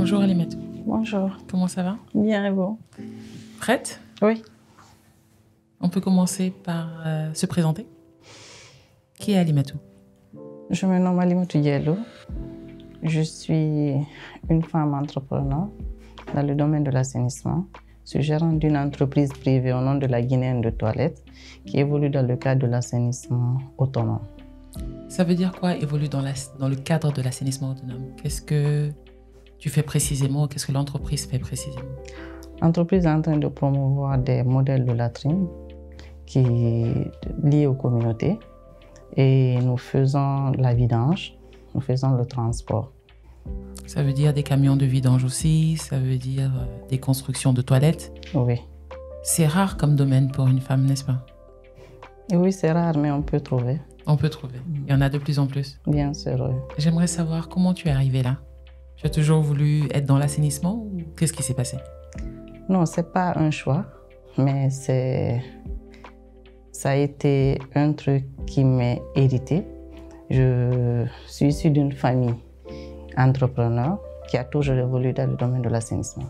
Bonjour Alimatou. Bonjour. Comment ça va? Bien et vous? Prête? Oui. On peut commencer par se présenter. Qui est Alimatou? Je me nomme Alimatou Diallo. Je suis une femme entrepreneur dans le domaine de l'assainissement. Je suis gérante d'une entreprise privée au nom de la Guinéenne de Toilettes qui évolue dans le cadre de l'assainissement autonome. Ça veut dire quoi, évolue dans le cadre de l'assainissement autonome? Qu'est-ce que tu fais précisément? Qu'est-ce que l'entreprise fait précisément? L'entreprise est en train de promouvoir des modèles de latrines liés aux communautés et nous faisons la vidange, nous faisons le transport. Ça veut dire des camions de vidange aussi, ça veut dire des constructions de toilettes. Oui. C'est rare comme domaine pour une femme, n'est-ce pas? Et oui, c'est rare, mais on peut trouver. On peut trouver. Il y en a de plus en plus. Bien sûr, oui. J'aimerais savoir comment tu es arrivée là. Tu as toujours voulu être dans l'assainissement ou qu'est-ce qui s'est passé? Non, ce n'est pas un choix, mais ça a été un truc qui m'est hérité. Je suis issue d'une famille entrepreneur qui a toujours évolué dans le domaine de l'assainissement.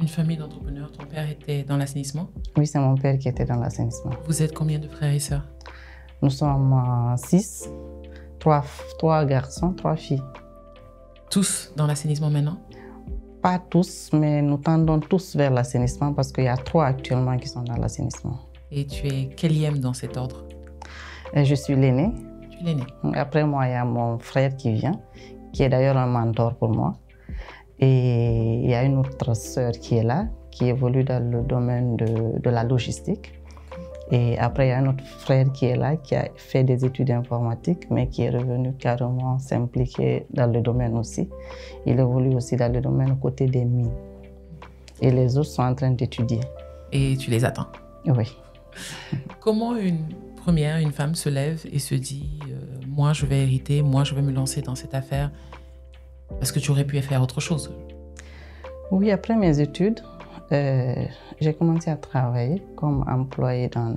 Une famille d'entrepreneurs, ton père était dans l'assainissement? Oui, c'est mon père qui était dans l'assainissement. Vous êtes combien de frères et sœurs? Nous sommes 6, 3 garçons, 3 filles. Tous dans l'assainissement maintenant? Pas tous, mais nous tendons tous vers l'assainissement parce qu'il y a 3 actuellement qui sont dans l'assainissement. Et tu es quelième dans cet ordre? Je suis l'aîné. Tu es l'aîné. Après moi, il y a mon frère qui vient, qui est d'ailleurs un mentor pour moi. Et il y a une autre sœur qui est là, qui évolue dans le domaine de la logistique. Et après, il y a un autre frère qui est là, qui a fait des études informatiques, mais qui est revenu carrément s'impliquer dans le domaine aussi. Il évolue aussi dans le domaine aux côtés des mines. Et les autres sont en train d'étudier. Et tu les attends? Oui. Comment une femme se lève et se dit moi je vais hériter, moi je vais me lancer dans cette affaire, parce que tu aurais pu faire autre chose? Oui, après mes études, j'ai commencé à travailler comme employée dans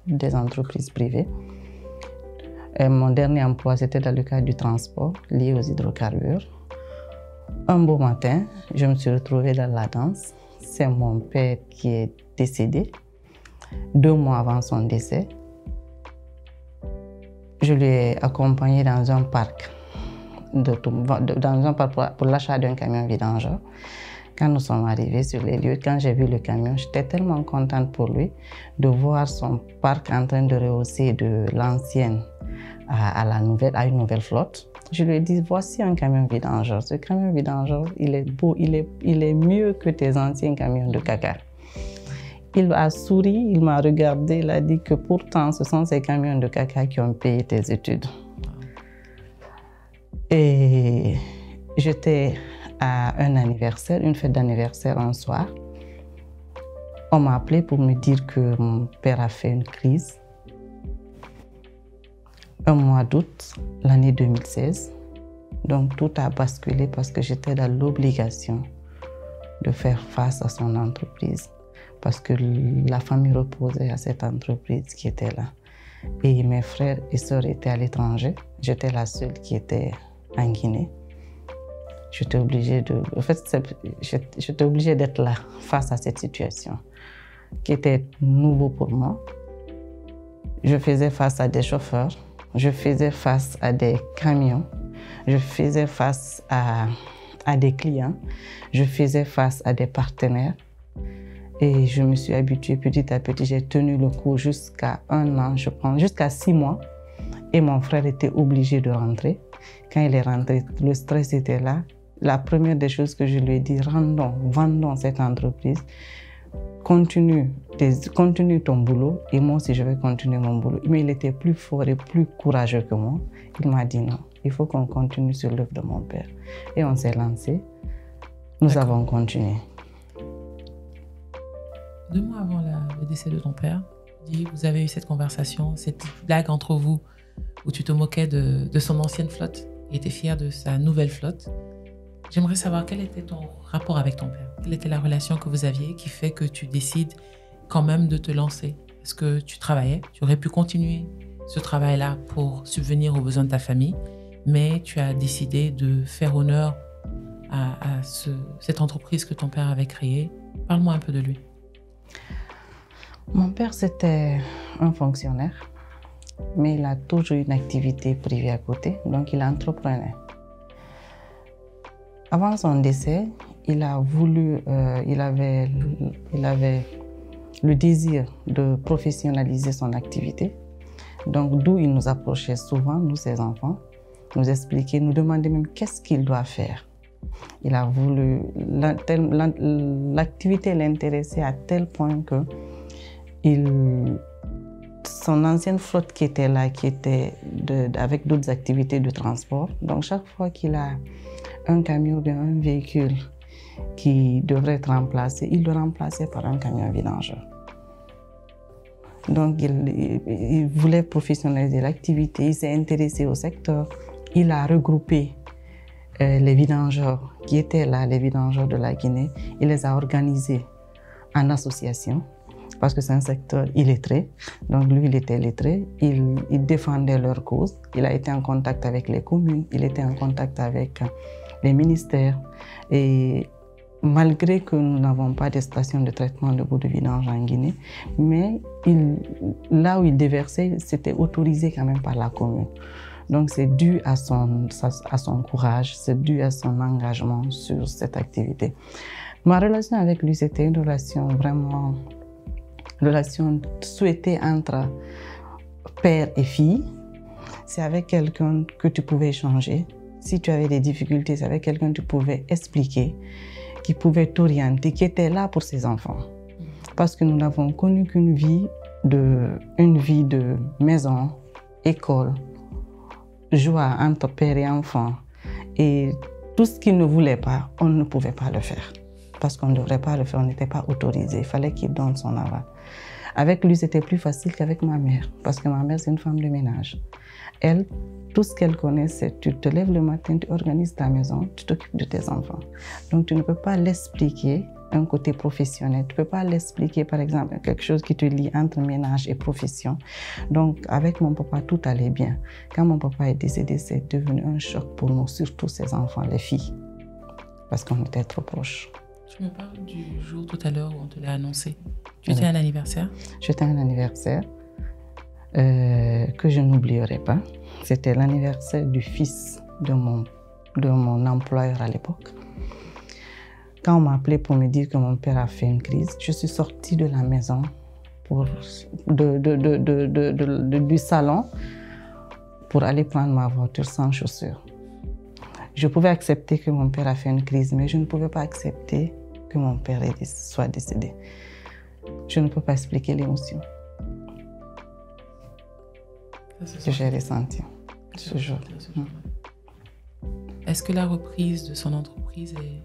des entreprises privées. Mon dernier emploi, c'était dans le cadre du transport lié aux hydrocarbures. Un beau matin, je me suis retrouvée dans la danse. C'est mon père qui est décédé 2 mois avant son décès. Je lui ai accompagné dans un parc, pour l'achat d'un camion vidangeur. Quand nous sommes arrivés sur les lieux, quand j'ai vu le camion, j'étais tellement contente pour lui de voir son parc en train de rehausser de l'ancienne à une nouvelle flotte. Je lui ai dit, voici un camion vidangeur. Ce camion vidangeur, il est beau, il est mieux que tes anciens camions de caca. Il a souri, il m'a regardé, il a dit que pourtant, ce sont ces camions de caca qui ont payé tes études. Et j'étais à un anniversaire, une fête d'anniversaire un soir. On m'a appelé pour me dire que mon père a fait une crise. Un mois d'août, l'année 2016. Donc tout a basculé parce que j'étais dans l'obligation de faire face à son entreprise. Parce que la famille reposait à cette entreprise qui était là. Et mes frères et sœurs étaient à l'étranger. J'étais la seule qui était en Guinée. J'étais obligée d'être là face à cette situation qui était nouveau pour moi. Je faisais face à des chauffeurs, je faisais face à des camions, je faisais face à des clients, je faisais face à des partenaires. Et je me suis habituée petit à petit. J'ai tenu le coup jusqu'à 1 an, je pense, jusqu'à 6 mois. Et mon frère était obligé de rentrer. Quand il est rentré, le stress était là. La première des choses que je lui ai dit, vendons cette entreprise. Continue ton boulot et moi aussi je vais continuer mon boulot. Mais il était plus fort et plus courageux que moi. Il m'a dit non, il faut qu'on continue sur l'œuvre de mon père. Et on s'est lancé. Nous avons continué. 2 mois avant le décès de ton père, vous avez eu cette conversation, cette blague entre vous, où tu te moquais de son ancienne flotte et étais fière de sa nouvelle flotte. J'aimerais savoir quel était ton rapport avec ton père. Quelle était la relation que vous aviez qui fait que tu décides quand même de te lancer? Est-ce que tu travaillais? Tu aurais pu continuer ce travail-là pour subvenir aux besoins de ta famille, mais tu as décidé de faire honneur cette entreprise que ton père avait créée. Parle-moi un peu de lui. Mon père, c'était un fonctionnaire, mais il a toujours eu une activité privée à côté, donc il entreprenait. Avant son décès, il avait le désir de professionnaliser son activité. Donc, d'où il nous approchait souvent, nous, ses enfants, nous expliquer, nous demander même qu'est-ce qu'il doit faire. Il a voulu, l'activité l'intéressait à tel point que son ancienne flotte qui était là, avec d'autres activités de transport, donc chaque fois qu'il a un camion ou bien un véhicule qui devrait être remplacé, il le remplaçait par un camion vidangeur. Donc il voulait professionnaliser l'activité, il s'est intéressé au secteur, il a regroupé les vidangeurs qui étaient là, les vidangeurs de la Guinée, il les a organisés en association parce que c'est un secteur illettré. Donc lui, il était lettré, il défendait leur cause, il a été en contact avec les communes, il était en contact avec les ministères. Et malgré que nous n'avons pas de station de traitement de boues de vidange en Guinée, mais là où il déversait, c'était autorisé quand même par la commune. Donc c'est dû à son courage, c'est dû à son engagement sur cette activité. Ma relation avec lui, c'était une relation vraiment, souhaitée entre père et fille. C'est avec quelqu'un que tu pouvais échanger. Si tu avais des difficultés, c'est avec quelqu'un que tu pouvais expliquer, qui pouvait t'orienter, qui était là pour ses enfants. Parce que nous n'avons connu qu'une vie de maison, école, joie entre père et enfant. Et tout ce qu'il ne voulait pas, on ne pouvait pas le faire. Parce qu'on ne devrait pas le faire, on n'était pas autorisé. Il fallait qu'il donne son aval. Avec lui, c'était plus facile qu'avec ma mère. Parce que ma mère, c'est une femme de ménage. Elle, tout ce qu'elle connaît, c'est tu te lèves le matin, tu organises ta maison, tu t'occupes de tes enfants. Donc, tu ne peux pas l'expliquer un côté professionnel. Tu ne peux pas l'expliquer, par exemple, quelque chose qui te lie entre ménage et profession. Donc, avec mon papa, tout allait bien. Quand mon papa est décédé, c'est devenu un choc pour nous, surtout ses enfants, les filles, parce qu'on était trop proches. Tu me parles du jour tout à l'heure où on te l'a annoncé. Tu étais à un anniversaire? J'étais à un anniversaire que je n'oublierai pas. C'était l'anniversaire du fils de mon employeur à l'époque. Quand on m'a appelé pour me dire que mon père a fait une crise, je suis sortie de la maison, du salon, pour aller prendre ma voiture sans chaussures. Je pouvais accepter que mon père a fait une crise, mais je ne pouvais pas accepter que mon père soit décédé. Je ne peux pas expliquer l'émotion que j'ai ressentie ce jour. Est-ce que la reprise de son entreprise est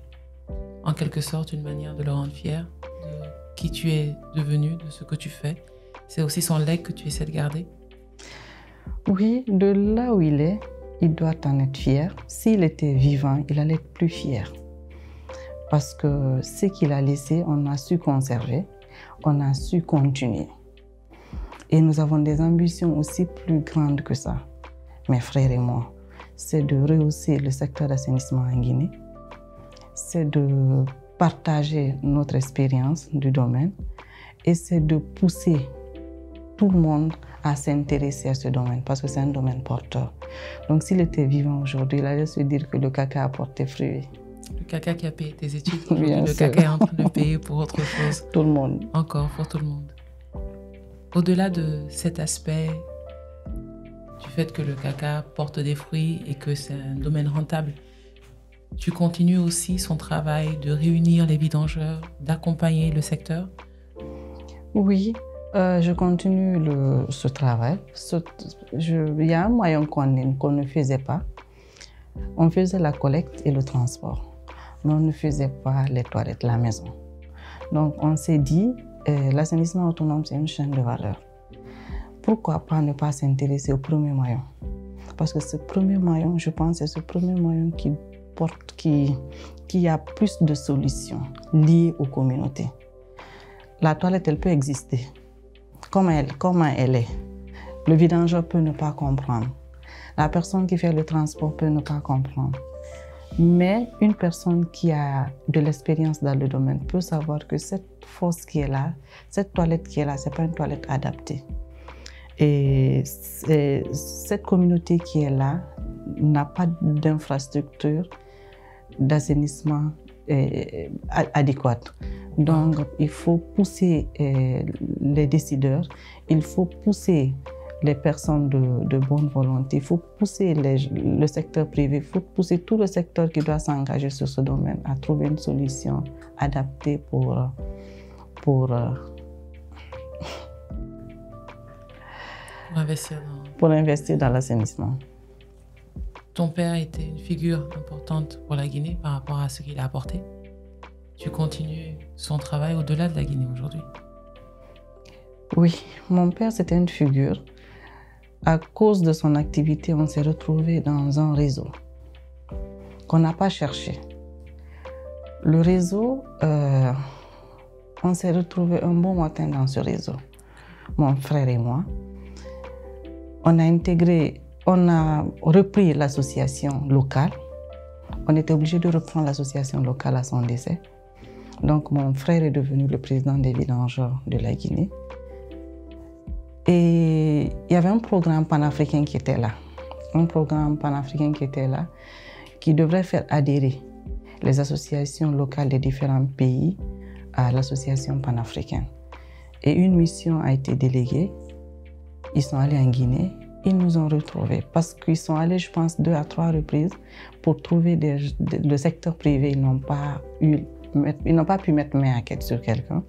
en quelque sorte une manière de le rendre fier de qui tu es devenu, de ce que tu fais? C'est aussi son legs que tu essaies de garder? Oui, de là où il est, il doit en être fier. S'il était vivant, il allait être plus fier. Parce que ce qu'il a laissé, on a su conserver, on a su continuer. Et nous avons des ambitions aussi plus grandes que ça, mes frères et moi. C'est de rehausser le secteur d'assainissement en Guinée. C'est de partager notre expérience du domaine. Et c'est de pousser tout le monde à s'intéresser à ce domaine, parce que c'est un domaine porteur. Donc s'il était vivant aujourd'hui, il allait se dire que le caca a porté fruit. Le caca qui a payé tes études, le caca est en train de payer pour autre chose. Tout le monde. Encore, pour tout le monde. Au-delà de cet aspect du fait que le caca porte des fruits et que c'est un domaine rentable, tu continues aussi son travail de réunir les vidangeurs, d'accompagner le secteur? Oui, je continue ce travail. Il y a un moyen qu'on ne faisait pas. On faisait la collecte et le transport, mais on ne faisait pas les toilettes, la maison. Donc on s'est dit, l'assainissement autonome, c'est une chaîne de valeur. Pourquoi pas ne pas s'intéresser au premier maillon? Parce que ce premier maillon, je pense, c'est ce premier maillon qui a plus de solutions liées aux communautés. La toilette, elle peut exister comment elle est. Le vidangeur peut ne pas comprendre. La personne qui fait le transport peut ne pas comprendre. Mais une personne qui a de l'expérience dans le domaine peut savoir que cette fosse qui est là, cette toilette qui est là, ce n'est pas une toilette adaptée. Et cette communauté qui est là n'a pas d'infrastructure d'assainissement adéquate. Donc, il faut pousser les décideurs, il faut pousser les personnes de bonne volonté, il faut pousser le secteur privé, il faut pousser tout le secteur qui doit s'engager sur ce domaine à trouver une solution adaptée pour investir dans l'assainissement. Ton père était une figure importante pour la Guinée par rapport à ce qu'il a apporté. Tu continues son travail au-delà de la Guinée aujourd'hui. Oui, mon père c'était une figure. À cause de son activité, on s'est retrouvé dans un réseau qu'on n'a pas cherché. Le réseau, on s'est retrouvé un bon matin dans ce réseau, mon frère et moi. On a repris l'association locale. On était obligé de reprendre l'association locale à son décès. Donc mon frère est devenu le président des vidangeurs de la Guinée. Et il y avait un programme panafricain qui était là. Un programme panafricain qui était là, qui devrait faire adhérer les associations locales des différents pays à l'association panafricaine. Et une mission a été déléguée. Ils sont allés en Guinée, ils nous ont retrouvés parce qu'ils sont allés, je pense, 2 à 3 reprises pour trouver le secteur privé. Ils n'ont pas pu mettre main à quête sur quelqu'un.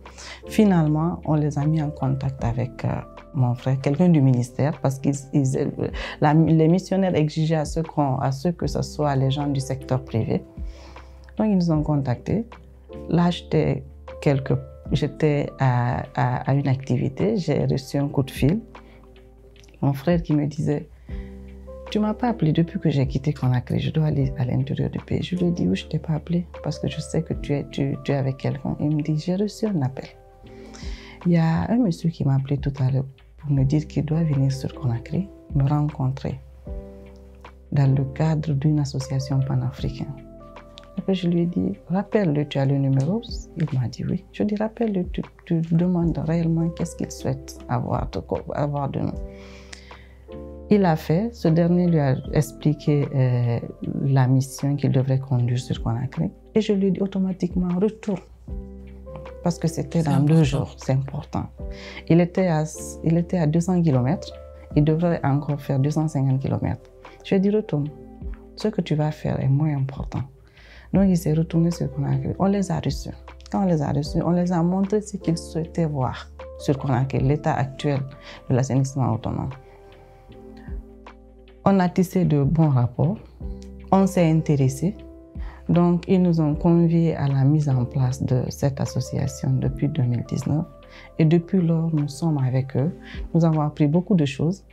Finalement, on les a mis en contact avec mon frère, quelqu'un du ministère, parce que les missionnaires exigeaient à ceux que ce soit les gens du secteur privé. Donc, ils nous ont contactés. Là, j'étais à une activité, j'ai reçu un coup de fil. Mon frère qui me disait, tu ne m'as pas appelé depuis que j'ai quitté Conakry, je dois aller à l'intérieur du pays. Je lui ai dit, oui, je ne t'ai pas appelé parce que je sais que tu es avec quelqu'un. Il me dit, j'ai reçu un appel. Il y a un monsieur qui m'a appelé tout à l'heure pour me dire qu'il doit venir sur Conakry, me rencontrer dans le cadre d'une association panafricaine. Après, je lui ai dit, rappelle-le, tu as le numéro? Il m'a dit oui. Je lui ai dit, rappelle-le, tu demandes réellement qu'est-ce qu'il souhaite avoir de nous. Il a fait, ce dernier lui a expliqué la mission qu'il devrait conduire sur Conakry. Et je lui ai dit automatiquement, retourne. Parce que c'était dans 2 jours, c'est important. Il était à 200 km, il devrait encore faire 250 km. Je lui ai dit, retourne. Ce que tu vas faire est moins important. Donc, il s'est retourné sur Conakry. On les a reçus. Quand on les a reçus, on les a montré ce qu'ils souhaitaient voir sur Conakry, l'état actuel de l'assainissement autonome. On a tissé de bons rapports, on s'est intéressé. Donc, ils nous ont conviés à la mise en place de cette association depuis 2019. Et depuis lors, nous sommes avec eux. Nous avons appris beaucoup de choses.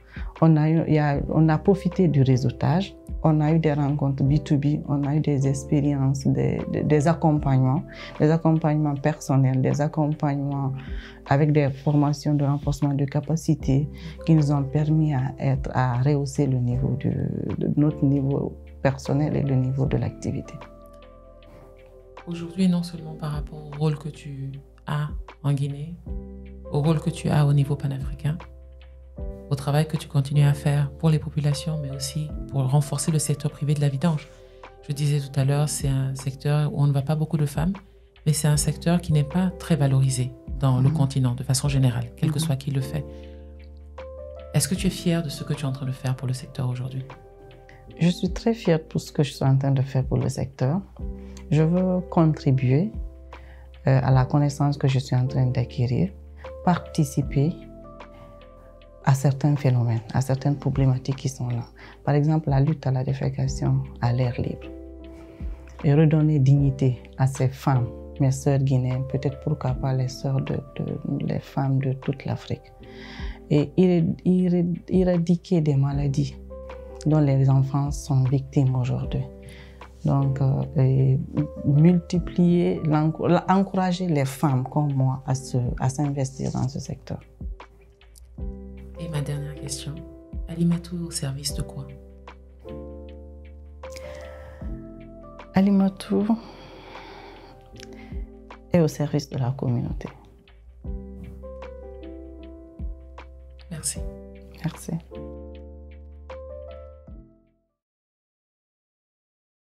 On a profité du réseautage. On a eu des rencontres B2B, on a eu des expériences, des accompagnements personnels, des accompagnements avec des formations de renforcement de capacité qui nous ont permis à rehausser le niveau de notre niveau personnel et le niveau de l'activité. Aujourd'hui, non seulement par rapport au rôle que tu as en Guinée, au rôle que tu as au niveau panafricain, au travail que tu continues à faire pour les populations, mais aussi pour renforcer le secteur privé de la vidange. Je disais tout à l'heure, c'est un secteur où on ne voit pas beaucoup de femmes, mais c'est un secteur qui n'est pas très valorisé dans le continent, de façon générale, quel que soit qui le fait. Est-ce que tu es fière de ce que tu es en train de faire pour le secteur aujourd'hui? Je suis très fière de tout ce que je suis en train de faire pour le secteur. Je veux contribuer à la connaissance que je suis en train d'acquérir, participer à certains phénomènes, à certaines problématiques qui sont là. Par exemple, la lutte à la défécation à l'air libre. Et redonner dignité à ces femmes, mes sœurs guinéennes, peut-être pourquoi pas les sœurs les femmes de toute l'Afrique. Et éradiquer des maladies dont les enfants sont victimes aujourd'hui. Donc, encourager les femmes comme moi à s'investir dans ce secteur. Et ma dernière question, Alimatou au service de quoi? Alimatou est au service de la communauté. Merci. Merci.